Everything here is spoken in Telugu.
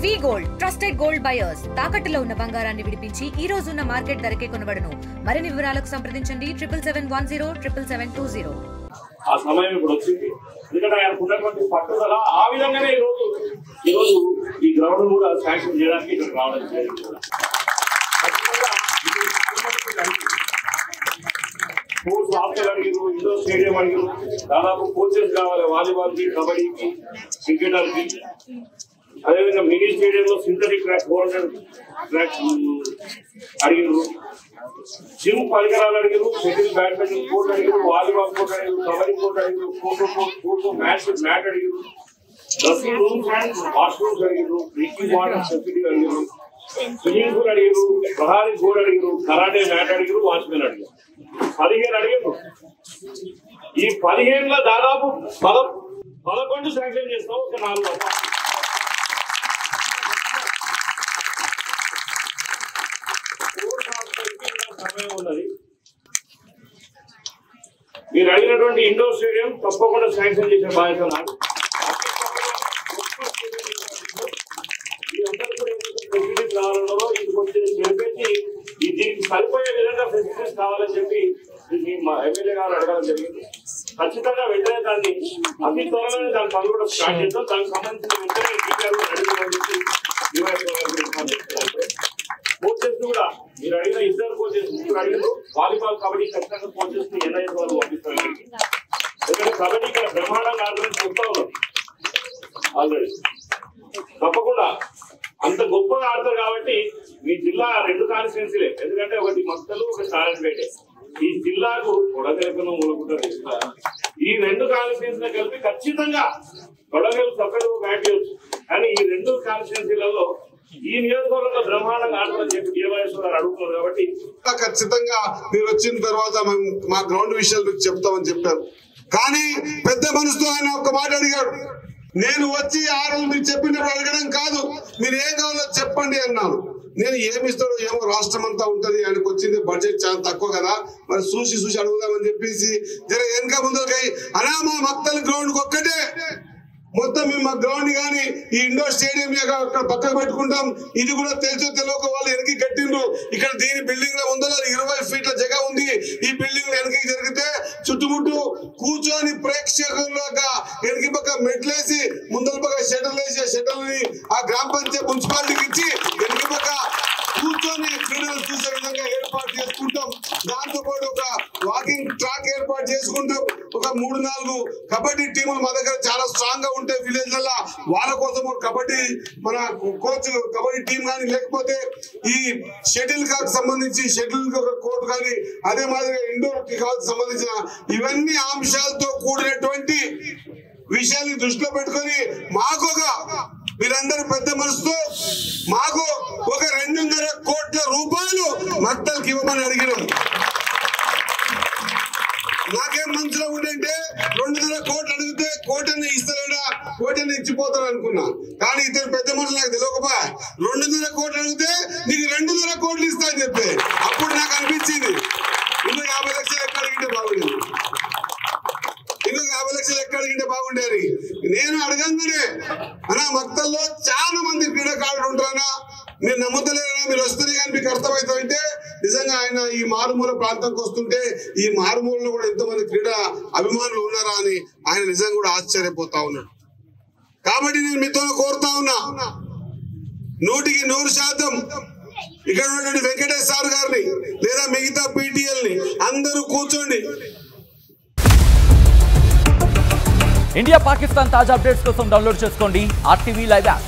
వి గోల్డ్ ట్రస్టెడ్ గోల్డ్ బయర్స్ తాకట్టులో ఉన్న బంగారాన్ని విడిపించి ఈ రోజు ఉన్న మార్కెట్ ధరకే కొనబడును. మరిన్ని వివరాలకు సంప్రదించండి 7710772020. ఆ సమయం ఇప్పుడు వచ్చింది. ఎందుకంటే ఆయన ఉన్నటువంటి పట్టుదల ఆ విధంగానే ఈరోజు ఈ గ్రౌండ్ కూడా శాంక్షన్ చేయడానికి ఇక్కడ రావడం జరిగింది. స్పోర్ట్స్ హాస్టల్ అడిగారు, ఇండోర్ స్టేడియం అడిగారు, దాదాపు కోచెస్ కావాలి వాలీబాల్కి, కబడ్డీకి, క్రికెటర్కి. అదేవిధంగా మినీ స్టేడియంలో సింథటిక్ ట్రాక్ 400 ట్రాక్ అడిగారు, జిమ్ పరికరాలు అడిగారు, షటిల్ బ్యాడ్మింటన్ కోర్ట్ అడిగారు, వాలీబాల్ కోర్ట్ అడిగారు, కబడ్డీ కోర్ట్ అడిగారు, ఖోఖో మ్యాట్ అడిగారు, డ్రెస్సింగ్ రూమ్స్ అండ్ వాష్రూమ్స్ అడిగారు, డ్రింకింగ్ వాటర్ ఫెసిలిటీ అడిగారు, స్విమ్మింగ్ పూల్ అడిగారు, ప్రహారీ గోడ్ అడిగారు, కరాటే మ్యాట్ అడిగారు, వాచ్మెన్ అడిగారు. 15 అడిగారు. ఈ 15లో దాదాపు 11 శాంక్షన్ చేస్తాం. ఒక 4 సమయం ఉన్నది. మీరు అడిగినటువంటి ఇండోర్ స్టేడియం తప్పకుండా శాంక్షన్ చేసే బాధ్యత నాకు. ఫెసిలిటీస్ కావాలన్నో ఇది కొంచెం చెప్పేసి దీనికి సరిపోయే విధంగా ఫెసిలిటీస్ కావాలని చెప్పి మా ఎమ్మెల్యే గారు అడగడం జరిగింది. ఖచ్చితంగా వెంటనే దాన్ని అతి త్వరలోనే దాని పనులు కూడా స్టార్ట్ చేస్తాం. దానికి సంబంధించిన వెంటనే కోచెస్ కూడా మీరు అడిగిన 2 కోచెస్ మీరు అడిగిన వాలీబాల్ కబడ్డీ ఖచ్చితంగా కోచెస్ ని NIS వాళ్ళు పంపిస్తారు. ఎందుకంటే కబడ్డీ ఇక్కడ బ్రహ్మాండంగా ఆడడం చెప్తా ఉన్నాం ఆల్రెడీ. తప్పకుండా అంత గొప్పగా ఆడతారు కాబట్టి మీ జిల్లా 2 కాన్స్టిట్యున్సీలే. ఎందుకంటే ఒకటి మక్కలు, ఒకటి సారంపేట. ఈ జిల్లాకు కొడగలుపును మూలకుంటారు. ఈ 2 కాన్స్టిట్యున్సీలు కలిపి ఖచ్చితంగా కొడగలు సపరేట్ బ్యాట్ చేయొచ్చు. కానీ ఈ 2 కాన్స్టిట్యున్సీలలో ఈ నియోజకవర్గంలో బ్రహ్మాండంగా ఆడతారని చెప్పి DYS గారు అడుగుతున్నారు. కాబట్టి ఖచ్చితంగా మీరు వచ్చిన తర్వాత మేము మా గ్రౌండ్ విషయాలు చెప్తామని చెప్పారు. కానీ పెద్ద మనసుతో ఆయన ఒక మాట అడిగాడు. నేను వచ్చి 6 రోజులు మీరు చెప్పినప్పుడు అడగడం కాదు, మీరు ఏం కావాలో చెప్పండి అన్నాను. నేను ఏమిస్తాడో ఏమో, రాష్ట్రం అంతా ఉంటది, ఆయనకు వచ్చింది బడ్జెట్ చాలా తక్కువ కదా, మరి చూసి అడుగుదామని చెప్పేసి జర వెనక ముందరకై అనా మా మక్తల్ గ్రౌండ్ ఒక్కటే మొత్తం మేము మా గ్రౌండ్ కానీ ఈ ఇండోర్ స్టేడియం అక్కడ పక్కన పెట్టుకుంటాం. ఇది కూడా తెలుసో తెలియక వాళ్ళు వెనక్కి కట్టిండ్రు. ఇక్కడ దీని బిల్డింగ్ లో ముందర 20 ఫీట్ల జగ ఉంది. ఈ బిల్డింగ్ వెనక్కి జరిగితే చుట్టుముట్టు కూర్చొని ప్రేక్షకులుగా వెనక్కి పక్క మెట్లేసి ముందర పక్క షటర్లు వేసి షటర్ని ఆ గ్రామ పంచాయతీ మున్సిపాలిటీకి ఇచ్చి వెనక్కి పక్క కూర్చొని క్రీడలు చూసే విధంగా ఏర్పాటు చేసుకుంటాం. దాంతో పాటు ఒక వాకింగ్ ట్రాక్ ఏర్పాటు చేసుకుంటాం. ఒక 3-4 కబడ్డీ టీములు మా దగ్గర చాలా స్ట్రాంగ్ గా ఉంటాయి విలేజ్ లలో. వాళ్ళ కోసం కబడ్డీ మన కోచ్ కబడ్డీ టీం కానీ, లేకపోతే ఈ షటిల్ కాక్ సంబంధించి షటిల్ కోర్టు కానీ, అదే మాదిరిగా ఇండోర్ కాక్ సంబంధించిన ఇవన్నీ అంశాలతో కూడినటువంటి విషయాన్ని దృష్టిలో పెట్టుకొని మాకు మీరందరూ పెద్ద మనసుతో మాకు ఒక 2.5 కోట్ల రూపాయలు మక్తల్కి ఇవ్వమని అడిగినాం. నాకేం మనసులో ఉందంటే 2.5 కోట్లు అడిగితే కోటని ఇస్తాడా, కోటని ఇచ్చిపోతారు అనుకున్నా. కానీ ఇతను పెద్ద మనుషులు నాకు తెలియకపోయా. 2.5 కోట్లు అడిగితే నీకు 2.5 కోట్లు ఇస్తా అని చెప్పి అప్పుడు నాకు అనిపించింది ఇంకో 50 లక్షలు ఎక్కడ అడిగితే బాగుండేది, ఇంకో 50 లక్షలు ఎక్కడ అడిగితే బాగుండేది. నేను అడగంగానే అన్నా మక్తల్లో చాలా మంది క్రీడాకారులు ఉంటారన్నా, మీరు నమ్ముతలేరన్నా, మీరు వస్తేనే కానీ మీకు అర్థమవుతామంటే నిజంగా ఆయన ఈ మారుమూల ప్రాంతానికి వస్తుంటే ఈ మారుమూలలో కూడా ఎంతమంది క్రీడా అభిమానులు ఉన్నారా అని ఆయన నిజంగా కూడా ఆశ్చర్యపోతా ఉన్నాడు. కాబట్టి నేను మీతో కోరుతా ఉన్నా, 100% ఇక్కడ ఉన్నటువంటి వెంకటేష్ సార్ గారిని లేదా మిగతా PTL ని అందరూ కూర్చోండి. ఇండియా పాకిస్తాన్ తాజా అప్డేట్స్ కోసం డౌన్లోడ్ చేసుకోండి RTV లైవ్ యాప్.